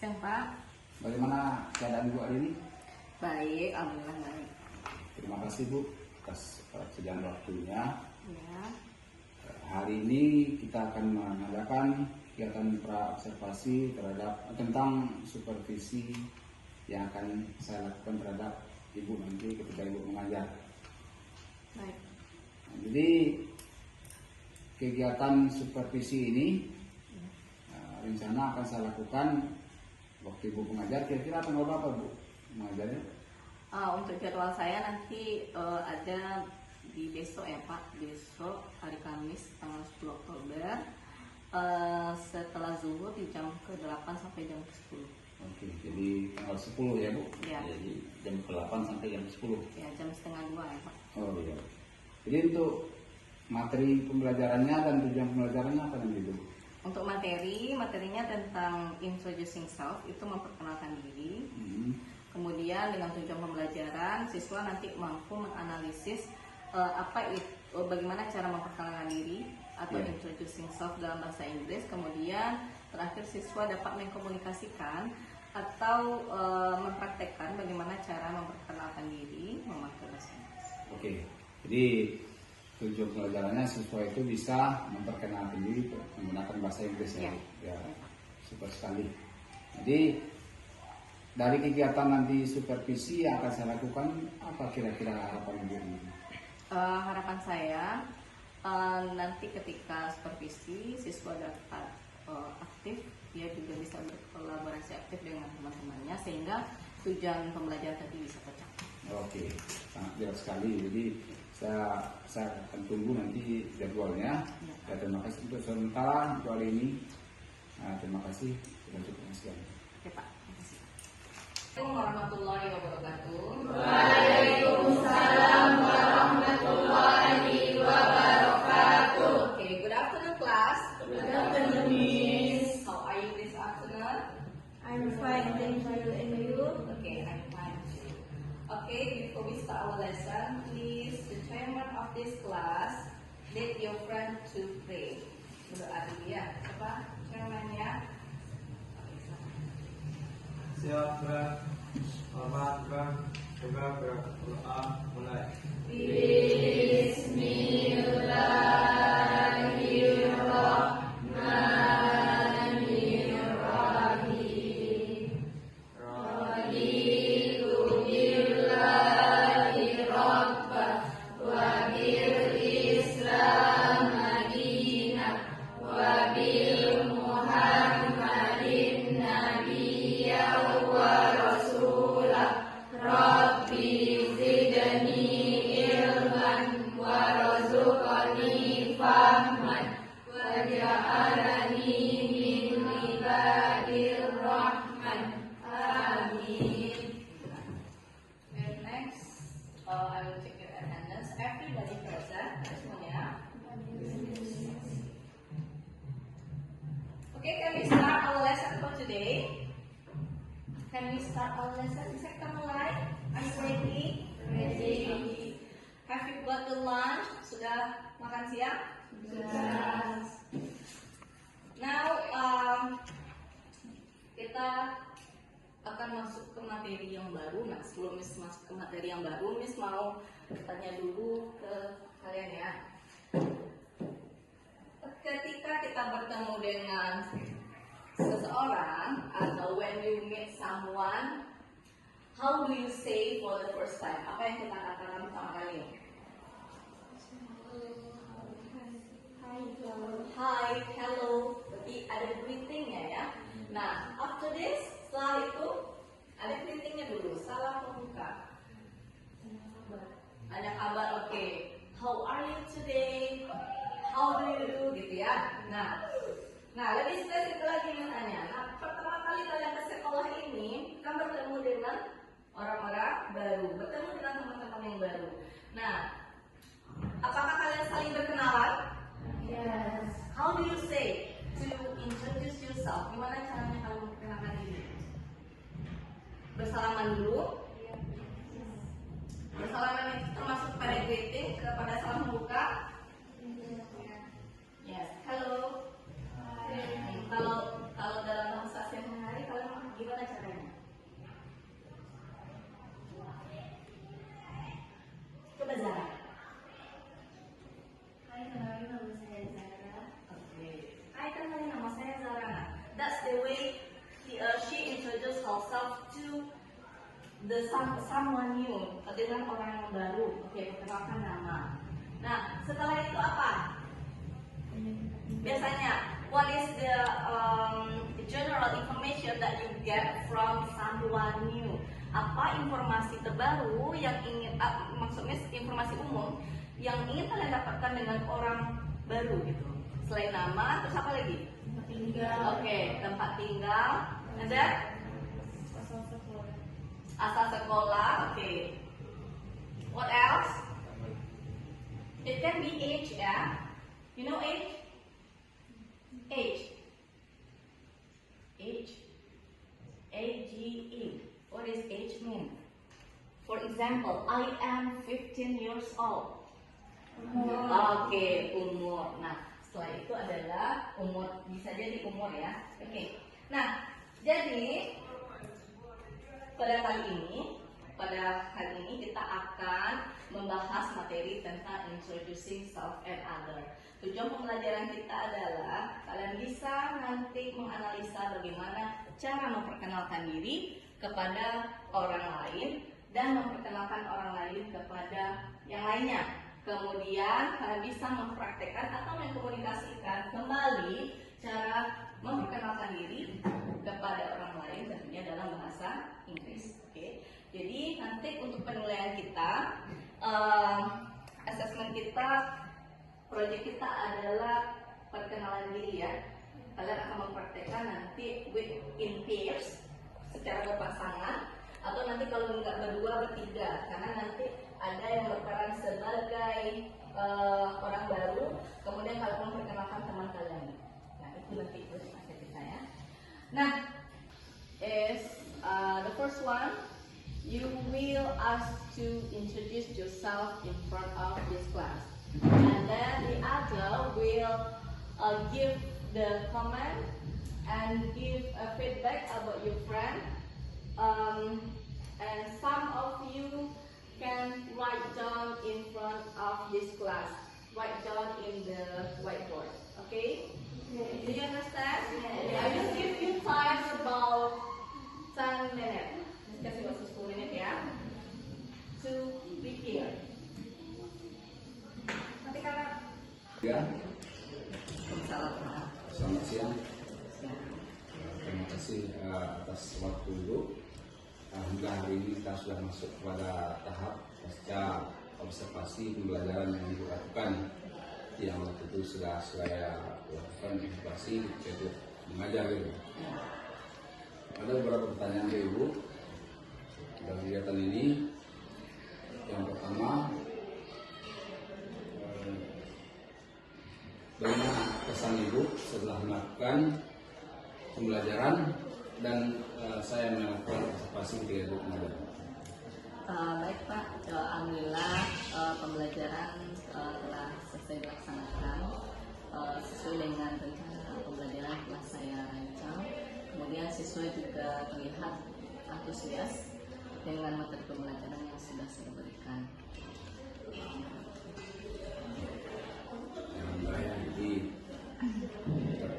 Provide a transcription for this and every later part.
Siang Pak. Bagaimana keadaan Ibu hari ini? Baik, alhamdulillah baik. Terima kasih Bu atas persediaan waktunya. Ya. Hari ini kita akan mengadakan kegiatan pra-observasi terhadap tentang supervisi yang akan saya lakukan terhadap Ibu nanti ketika Ibu mengajar. Baik. Nah, jadi kegiatan supervisi ini rencana akan saya lakukan waktu Ibu mengajar. Kira-kira tanggal berapa Bu mengajarnya? Untuk jadwal saya nanti ada di besok ya Pak, besok hari Kamis tanggal 10 Oktober setelah zuhur di jam ke-8 sampai jam ke-10. Oke, jadi tanggal 10 ya Bu? Ya. Jadi jam ke-8 sampai jam 10. Ya, jam setengah 2 ya Pak. Oh iya. Jadi untuk materi pembelajarannya dan tujuan pembelajarannya apa nanti Bu? Untuk materinya tentang introducing self, itu memperkenalkan diri. Kemudian dengan tujuan pembelajaran, siswa nanti mampu menganalisis bagaimana cara memperkenalkan diri atau introducing self dalam bahasa Inggris. Kemudian terakhir siswa dapat mengkomunikasikan atau mempraktekkan bagaimana cara memperkenalkan diri memakai bahasa Inggris. Oke, jadi tujuan pembelajarannya siswa itu bisa memperkenalkan diri menggunakan bahasa Inggris ya. Ya, super sekali. Jadi dari kegiatan nanti supervisi yang akan saya lakukan, apa kira-kira harapan Ibu ini? Harapan saya nanti ketika supervisi siswa dapat aktif, dia juga bisa berkolaborasi aktif dengan teman-temannya sehingga tujuan pembelajaran tadi bisa tercapai. Oke, sangat jelas sekali. Jadi saya akan tunggu nanti jadwalnya. Ya, terima kasih untuk sementara untuk hari ini. Terima kasih sudah cukup sekian. Oke Pak. Assalamualaikum warahmatullahi wabarakatuh. Waalaikumsalam warahmatullahi wabarakatuh. Okay, good afternoon class. Good afternoon, Miss. How are you this afternoon? I'm fine, thank you. And you? Okay, I'm fine too. Okay, before we start our lesson, please the chairman of this class lead your friend to pray. Berdoa dulu ya. Apa chairman-nya? Siapa? Hormat, coba berdoa mulai. Bismillahirrahmanirrahim. Raditu billahi rabbah wa bil Islam madinah wa bil Muhammadin nabiyya wa rasulah. Rabbi zidni ilman warzuqni fahman waj'alni min ibadir rahman. Amin. And next, I will check your attendance. Everybody present, semuanya. Okay, can we start our lesson for today? Can we start our lesson? Bisa kita mulai? Are you ready? Ready. Have you got the lunch? Sudah makan siang? Sudah. Now, kita akan masuk ke materi yang baru. Nah, sebelum Miss masuk ke materi yang baru, Miss mau tanya dulu ke kalian ya. Ketika kita bertemu dengan seseorang atau when you meet someone, how do you say for the first time? Apa yang kita katakan pertama kali? Hi, hello. Berarti ada greetingnya ya. Nah, after this, setelah itu ada greetingnya dulu. Salam pembuka. Ada kabar, oke. How are you today? How do you do? Gitu ya. Nah, lebih spesifik lagi misalnya. Nah, pertama kali kalian ke sekolah ini kan bertemu dengan orang-orang baru, bertemu dengan teman-teman yang baru. Nah, apakah kalian saling berkenalan? Yes. How do you say to introduce yourself? Gimana caranya kalian memperkenalkan diri? Bersalaman dulu. Bersalaman itu termasuk pada greeting kepada salam pembuka. Yes. Hello. Kalau dalam bahasa sehari-hari kalian someone new, dengan orang yang baru. Oke, perkenalkan nama. Nah, setelah itu apa? Biasanya, what is the general information that you get from someone new? Apa informasi terbaru yang ingin, maksudnya informasi umum yang ingin kalian dapatkan dengan orang baru gitu? Selain nama, terus apa lagi? Tempat tinggal. Oke, tempat tinggal. And then? Asal sekolah. Asal sekolah. Oke. What else? It can be age, ya. You know age? Age. Age. A-G-E. What does age mean? For example, I am 15 years old. Oke, umur. Nah, setelah itu adalah umur. Bisa jadi umur ya. Oke. Nah, jadi pada kali ini kita akan membahas materi tentang introducing self and other. Tujuan pembelajaran kita adalah kalian bisa nanti menganalisa bagaimana cara memperkenalkan diri kepada orang lain dan memperkenalkan orang lain kepada yang lainnya. Kemudian kalian bisa mempraktekkan atau mengkomunikasikan kembali cara memperkenalkan diri kepada orang lain tentunya dalam bahasa Inggris. Oke. Jadi nanti untuk penilaian kita, assessment kita, proyek kita adalah perkenalan diri ya. Kalian akan mempraktekkan nanti in pairs secara berpasangan atau nanti kalau nggak berdua bertiga karena nanti ada yang berperan sebagai orang baru kemudian kalian memperkenalkan teman kalian. Nah itu nanti proses kita ya. Nah is the first one you will ask to introduce yourself in front of this class. And then the other will give the comment and give a feedback about your friend. And some of you can write down in front of this class. Write down in the whiteboard. Okay? Do you understand? I will give you time about 10 minutes. Kasih waktu 10 menit ya. To be here. Ya, Assalamualaikum. selamat siang. Terima kasih atas waktu dulu. Alhamdulillah hari ini kita sudah masuk pada tahap pasca observasi pembelajaran yang dilakukan. Yang waktu itu sudah saya lakukan observasi yaitu mengajar itu. Ada beberapa pertanyaan dari Ibu dalam kegiatan ini. Yang pertama, bagaimana kesan Ibu setelah melakukan pembelajaran dan saya melakukan observasi ketika Ibu mengajar? Baik Pak, alhamdulillah pembelajaran telah selesai dilaksanakan sesuai dengan rencana pembelajaran telah saya rancang. Kemudian siswa juga terlihat antusias dengan materi pembelajaran yang sudah saya berikan. Jadi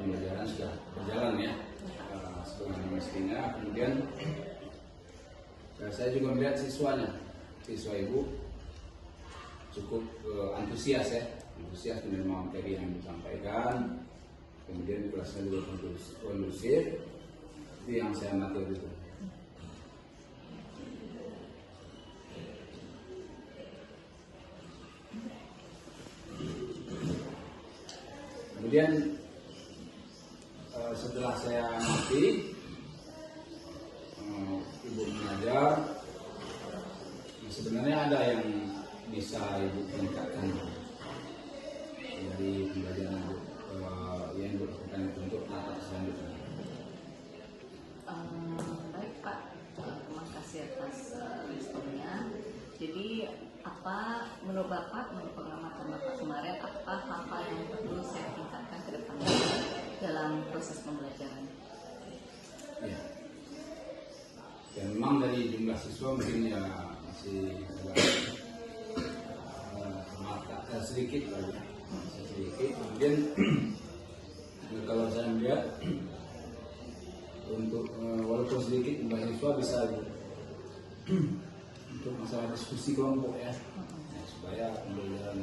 pembelajaran sudah berjalan ya sebagaimana mestinya. Kemudian saya juga melihat siswanya, siswa Ibu cukup antusias ya, antusias menerima materi yang disampaikan. Kemudian kelasnya juga kondusif. Itu yang saya amati itu. Kemudian setelah saya amati Ibu mengajar, sebenarnya ada yang bisa Ibu tingkatkan dari pembelajaran Ibu yang Ibu lakukan untuk tahap selanjutnya. Baik Pak, terima kasih atas responnya. Jadi apa menurut Bapak, menurut pengamatan Bapak kemarin, apa hal-hal yang perlu saya tingkatkan ke depannya dalam proses pembelajaran? Ya. Dan memang dari jumlah siswa mungkin ya masih agak sedikit lagi, sedikit. Kemudian kalau saya melihat untuk walaupun sedikit jumlah siswa bisa untuk masalah diskusi kelompok ya, supaya pembelajaran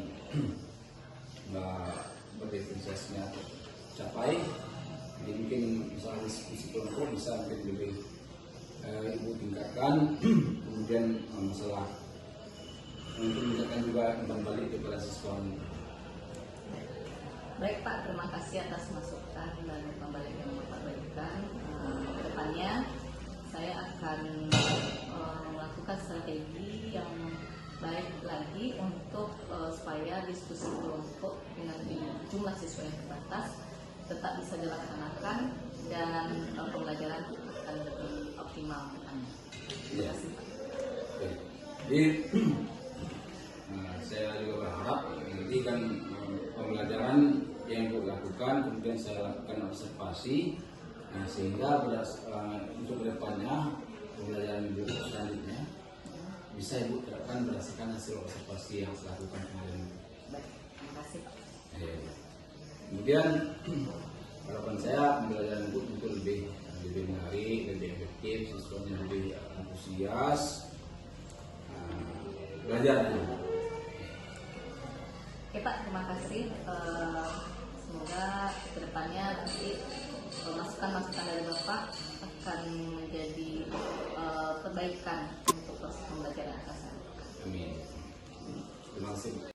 berdiferensiasinya tercapai. Jadi mungkin masalah diskusi kelompok bisa mungkin lebih ibu tingkatkan. Kemudian masalah untuk meningkatkan juga imbal balik kepada siswa. Baik Pak, terima kasih atas masukan dan pembalik yang Bapak berikan. Kedepannya saya akan melakukan strategi yang baik lagi untuk supaya diskusi kelompok dengan jumlah siswa yang terbatas tetap bisa dilaksanakan dan pembelajaran akan lebih optimal ke depannya. Terima kasih Pak. Jadi saya juga berharap nanti kan pembelajaran yang ibu lakukan, kemudian saya lakukan observasi, sehingga untuk kedepannya pembelajaran ibu selanjutnya bisa ibu terapkan berdasarkan hasil observasi yang saya lakukan kemarin. Baik, terima kasih Pak. Kemudian harapan saya pembelajaran ibu itu lebih menarik, lebih efektif, siswanya lebih antusias belajar. Oke Pak, terima kasih. Semoga kedepannya nanti masukan-masukan dari Bapak akan menjadi perbaikan untuk proses pembelajaran atasan. Amin. Terima kasih.